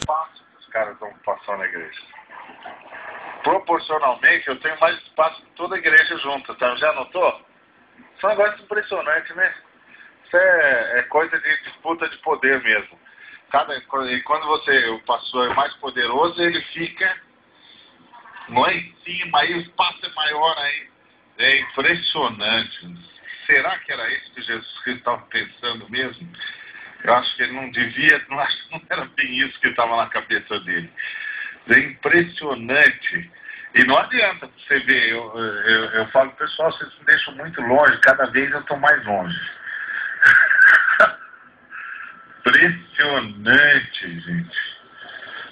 espaço que os caras estão passando na igreja. Proporcionalmente, eu tenho mais espaço que toda a igreja junta, tá? Já notou? Isso é um negócio impressionante, né? Isso é coisa de disputa de poder mesmo. E quando o pastor é mais poderoso, ele fica lá em cima, aí o espaço é maior aí. É impressionante. Será que era isso que Jesus Cristo estava pensando mesmo? Eu acho que ele não devia, acho que não era bem isso que estava na cabeça dele. É impressionante. E não adianta você ver, eu falo, pessoal, vocês me deixam muito longe, cada vez eu estou mais longe. Impressionante, gente.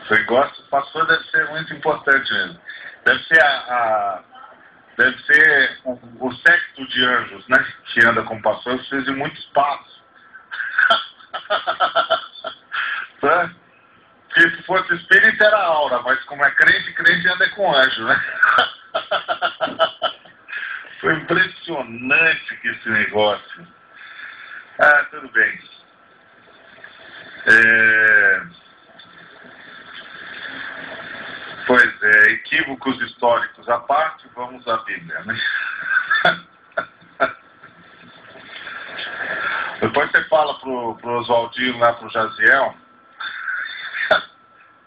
O negócio, o pastor deve ser muito importante mesmo. Deve ser o séquito de anjos, né? Que anda com o pastor, precisa de muito espaço. Tá? Porque se fosse espírito era aura, mas como é crente, crente anda com anjo, né? Foi impressionante que esse negócio. Ah, tudo bem. Pois é, equívocos históricos à parte, vamos à Bíblia, né? Depois você fala pro Oswaldinho lá, pro Jaziel.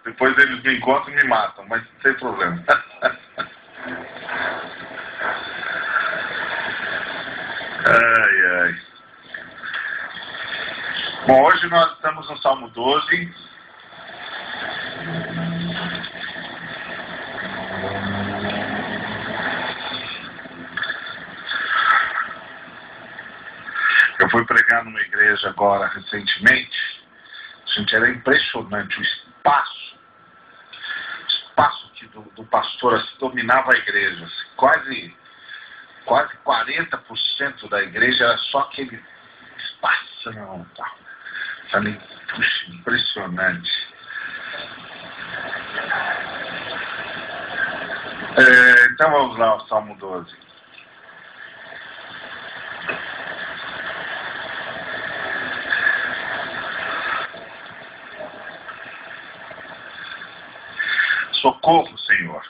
Depois eles me encontram e me matam, mas sem problema. Ai, ai. Bom, hoje nós estamos no Salmo 12. Eu fui pregar numa igreja agora recentemente. Gente, era impressionante o espaço que do pastor assim, dominava a igreja. Assim, quase 40% da igreja era só aquele espaço. Não, tá. Falei, puxa, impressionante. Então vamos lá ao Salmo 12. Socorro, Senhor,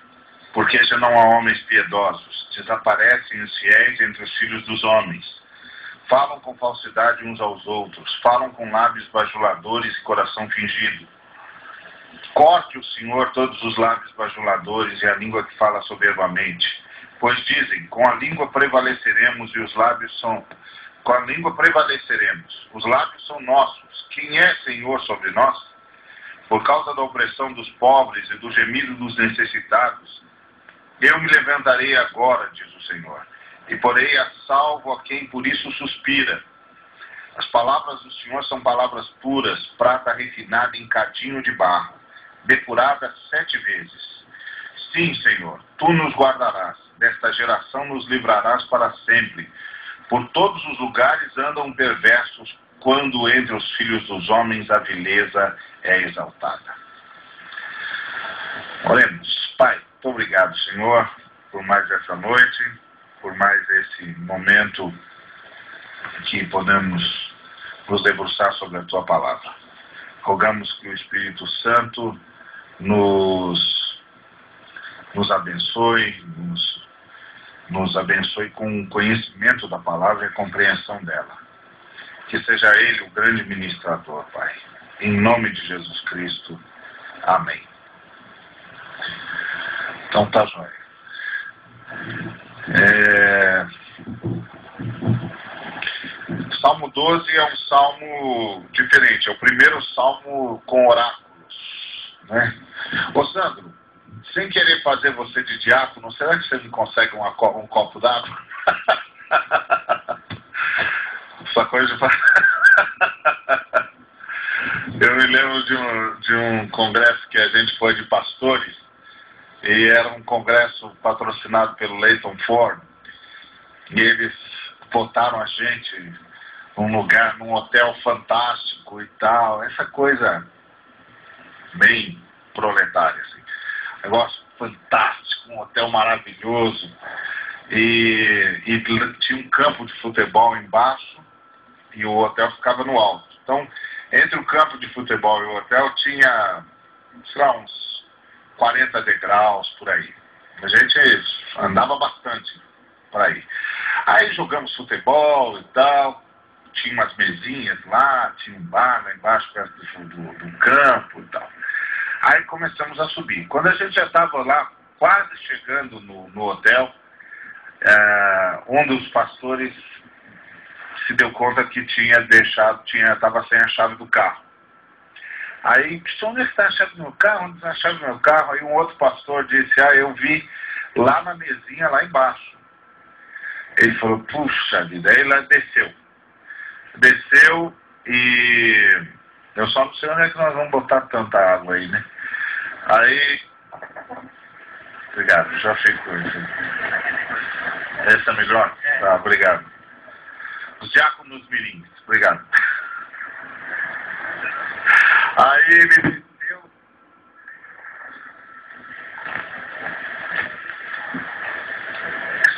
porque já não há homens piedosos, desaparecem os fiéis entre os filhos dos homens. Falam com falsidade uns aos outros, falam com lábios bajuladores e coração fingido. Corte o Senhor todos os lábios bajuladores e a língua que fala soberbamente, pois dizem, com a língua prevaleceremos e os lábios são... Com a língua prevaleceremos, os lábios são nossos. Quem é Senhor sobre nós? Por causa da opressão dos pobres e do gemido dos necessitados, eu me levantarei agora, diz o Senhor, e porei a salvo a quem por isso suspira. As palavras do Senhor são palavras puras, prata refinada em cadinho de barro, depurada 7 vezes. Sim, Senhor, tu nos guardarás, desta geração nos livrarás para sempre. Por todos os lugares andam perversos, quando entre os filhos dos homens a vileza é exaltada. Oremos. Pai, muito obrigado, Senhor, por mais essa noite, por mais esse momento que podemos nos debruçar sobre a Tua Palavra. Rogamos que o Espírito Santo nos abençoe, nos abençoe com o conhecimento da Palavra e a compreensão dela. Que seja Ele o grande ministrador, Pai. Em nome de Jesus Cristo. Amém. Então tá jóia. Salmo 12 é um salmo diferente. É o primeiro salmo com oráculos, né? Ô Sandro, sem querer fazer você de diácono, será que você me consegue um copo d'água? Essa coisa Eu me lembro de um congresso que a gente foi de pastores, e era um congresso patrocinado pelo Leighton Ford, e eles botaram a gente num hotel fantástico e tal, essa coisa bem proletária, assim. Negócio fantástico, um hotel maravilhoso, e tinha um campo de futebol embaixo, e o hotel ficava no alto. Então, entre o campo de futebol e o hotel tinha sei lá, uns 40 degraus por aí. A gente andava bastante por aí. Aí jogamos futebol e tal, tinha umas mesinhas lá, tinha um bar lá embaixo perto do campo e tal. Aí começamos a subir. Quando a gente já estava lá, quase chegando no hotel, um dos pastores se deu conta que estava sem a chave do carro. Aí, onde é que está a chave do meu carro? Onde está a chave do meu carro? Aí um outro pastor disse, eu vi lá na mesinha, lá embaixo. Ele falou, puxa vida, aí ele desceu. Desceu e eu só não sei onde é que nós vamos botar tanta água aí, né? Aí, obrigado, já fico isso. Essa é melhor? Tá, obrigado. Os diáconos mirins, obrigado. Aí ele desceu.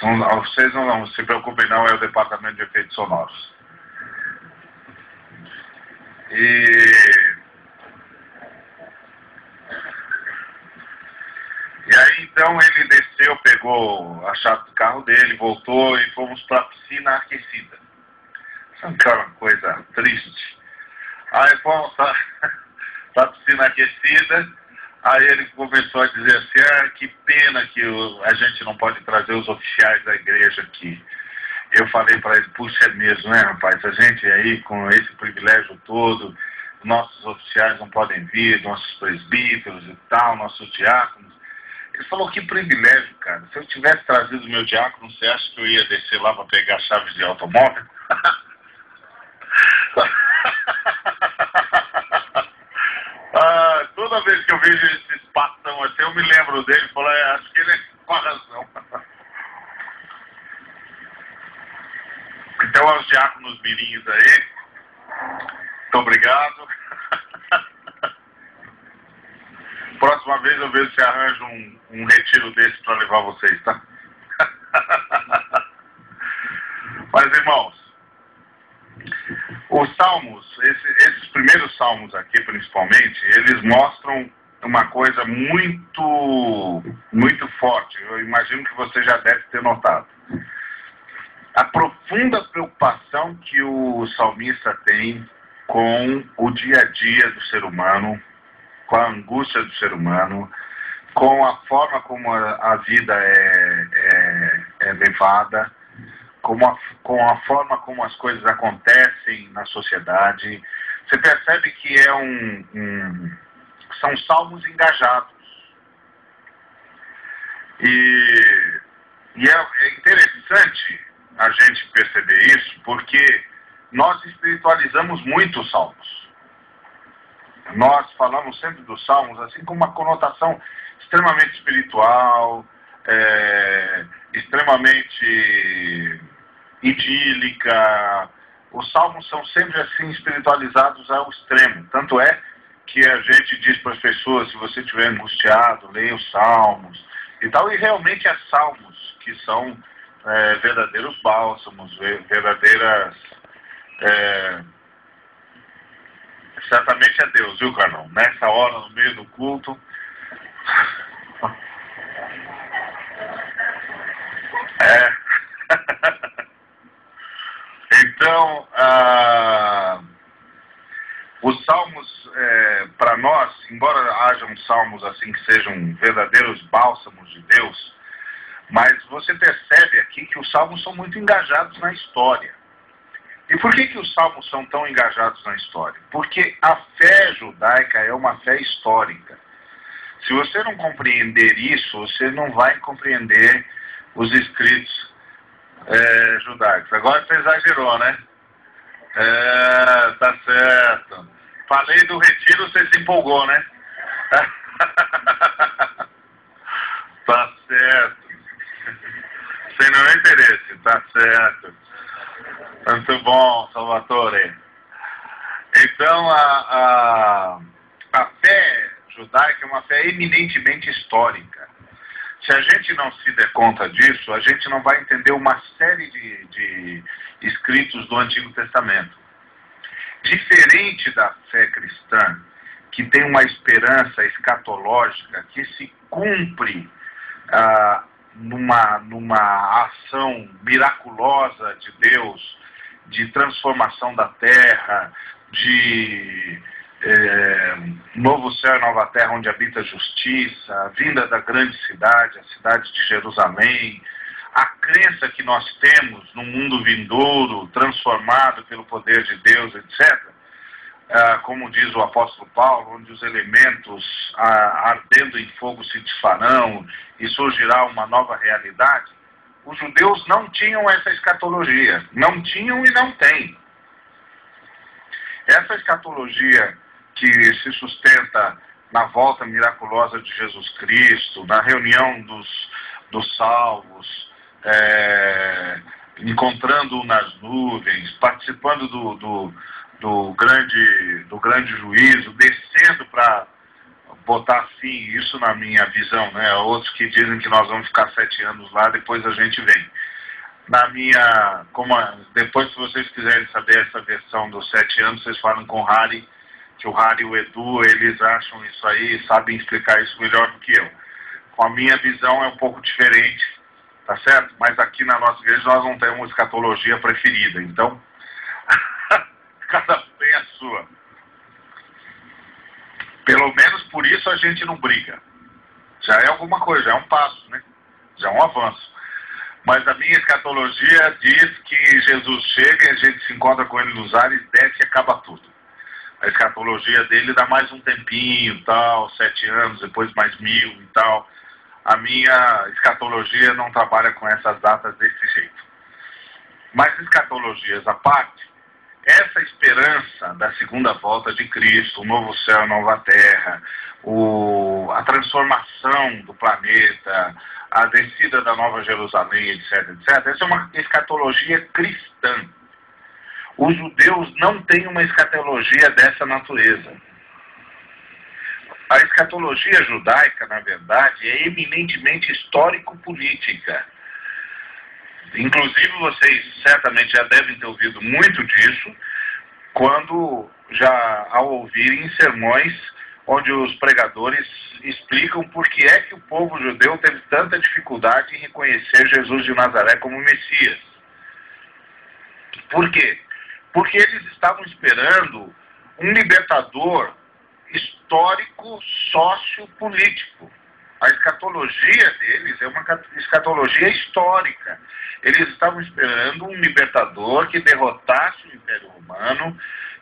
Vocês não se preocupem não, é o departamento de efeitos sonoros. E aí então ele desceu, pegou a chave do carro dele, voltou e fomos para a piscina aquecida. Sabe que é uma coisa triste? Aí fomos para a piscina aquecida, aí ele começou a dizer assim, que pena que a gente não pode trazer os oficiais da igreja aqui. Eu falei para ele, puxa, é mesmo, né, rapaz? A gente aí, com esse privilégio todo, nossos oficiais não podem vir, nossos presbíteros e tal, nossos diáconos. Ele falou, que privilégio, cara. Se eu tivesse trazido meu diácono, você acha que eu ia descer lá para pegar a chave de automóvel? Toda vez que eu vejo esses patão assim, eu me lembro dele e falo, acho que ele é com a razão. Então, aos diáconos mirins aí, muito obrigado. Próxima vez eu vejo se arranjo um retiro desse para levar vocês, tá? Mas, irmãos, os salmos, esses primeiros salmos aqui, principalmente, eles mostram uma coisa muito, muito forte. Eu imagino que você já deve ter notado. A profunda preocupação que o salmista tem com o dia a dia do ser humano, com a angústia do ser humano, com a forma como a vida é levada, com a forma como as coisas acontecem na sociedade. Você percebe que são salmos engajados. E é interessante a gente perceber isso, porque nós espiritualizamos muito os salmos. Nós falamos sempre dos salmos assim com uma conotação extremamente espiritual, extremamente idílica. Os salmos são sempre assim espiritualizados ao extremo. Tanto é que a gente diz para as pessoas, se você estiver angustiado, leia os salmos e tal. E realmente há salmos que são verdadeiros bálsamos, verdadeiras... certamente é Deus, viu, Carlão? Nessa hora, no meio do culto. Então, os salmos, para nós, embora hajam salmos assim que sejam verdadeiros bálsamos de Deus, mas você percebe aqui que os salmos são muito engajados na história. E por que os salmos são tão engajados na história? Porque a fé judaica é uma fé histórica. Se você não compreender isso, você não vai compreender os escritos judaicos. Agora você exagerou, né? Tá certo. Falei do retiro, você se empolgou, né? Tá certo. Sem nenhum interesse, tá certo. Muito bom, Salvatore. Então, a fé judaica é uma fé eminentemente histórica. Se a gente não se der conta disso, a gente não vai entender uma série de escritos do Antigo Testamento. Diferente da fé cristã, que tem uma esperança escatológica que se cumpre numa ação miraculosa de Deus, de transformação da terra, de novo céu e nova terra onde habita a justiça, a vinda da grande cidade, a cidade de Jerusalém, a crença que nós temos num mundo vindouro, transformado pelo poder de Deus, etc., como diz o apóstolo Paulo, onde os elementos ardendo em fogo se desfarão e surgirá uma nova realidade. Os judeus não tinham essa escatologia, não tinham e não têm. Essa escatologia que se sustenta na volta miraculosa de Jesus Cristo, na reunião dos salvos, encontrando-o nas nuvens, participando do grande juízo, descendo para botar fim, isso na minha visão, né? Outros que dizem que nós vamos ficar 7 anos lá, depois a gente vem. Depois, se vocês quiserem saber essa versão dos 7 anos, vocês falam com o Harry, que o Harry e o Edu, eles acham isso aí, sabem explicar isso melhor do que eu. Com a minha visão é um pouco diferente, tá certo? Mas aqui na nossa igreja nós não temos uma escatologia preferida, então cada um tem a sua. Pelo menos por isso a gente não briga. Já é alguma coisa, já é um passo, né? Já é um avanço. Mas a minha escatologia diz que Jesus chega e a gente se encontra com ele nos ares, desce e acaba tudo. A escatologia dele dá mais um tempinho, tal, 7 anos, depois mais 1000 e tal. A minha escatologia não trabalha com essas datas desse jeito. Mas escatologias à parte, essa esperança da segunda volta de Cristo, o novo céu e nova terra, a transformação do planeta, a descida da Nova Jerusalém, etc., etc., essa é uma escatologia cristã. Os judeus não têm uma escatologia dessa natureza. A escatologia judaica, na verdade, é eminentemente histórico-política. Inclusive, vocês certamente já devem ter ouvido muito disso, ao ouvirem sermões onde os pregadores explicam por que é que o povo judeu teve tanta dificuldade em reconhecer Jesus de Nazaré como Messias. Por quê? Porque eles estavam esperando um libertador histórico, sociopolítico. A escatologia deles é uma escatologia histórica. Eles estavam esperando um libertador que derrotasse o Império Romano,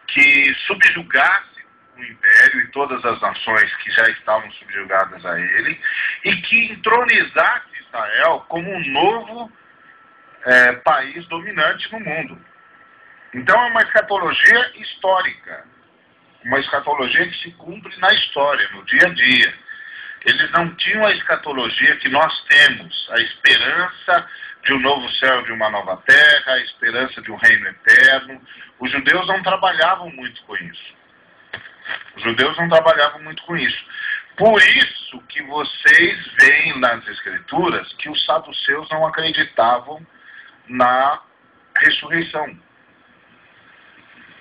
que subjugasse o Império e todas as nações que já estavam subjugadas a ele, e que entronizasse Israel como um novo país dominante no mundo. Então é uma escatologia histórica, uma escatologia que se cumpre na história, no dia a dia. Eles não tinham a escatologia que nós temos, a esperança de um novo céu, de uma nova terra, a esperança de um reino eterno. Os judeus não trabalhavam muito com isso. Os judeus não trabalhavam muito com isso. Por isso que vocês veem nas Escrituras que os saduceus não acreditavam na ressurreição.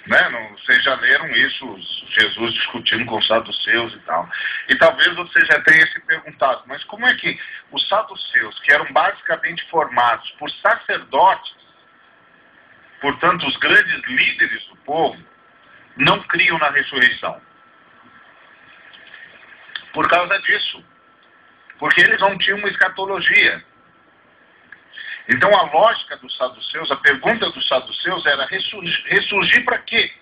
Né? Vocês já leram isso, Jesus discutindo com os saduceus e tal. E talvez vocês já tenham se perguntado, mas como é que os saduceus, que eram basicamente formados por sacerdotes, portanto os grandes líderes do povo, não criam na ressurreição? Por causa disso. Porque eles não tinham uma escatologia. Então a lógica dos saduceus, a pergunta dos saduceus era ressurgir para quê?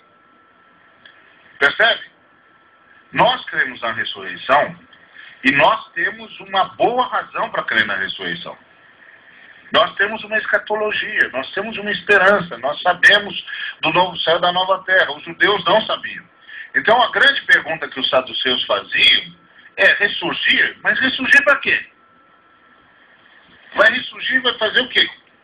Percebe? Nós cremos na ressurreição e nós temos uma boa razão para crer na ressurreição. Nós temos uma escatologia, nós temos uma esperança, nós sabemos do novo céu e da nova terra. Os judeus não sabiam. Então a grande pergunta que os saduceus faziam é ressurgir, mas ressurgir para quê? Vai ressurgir, vai fazer o quê?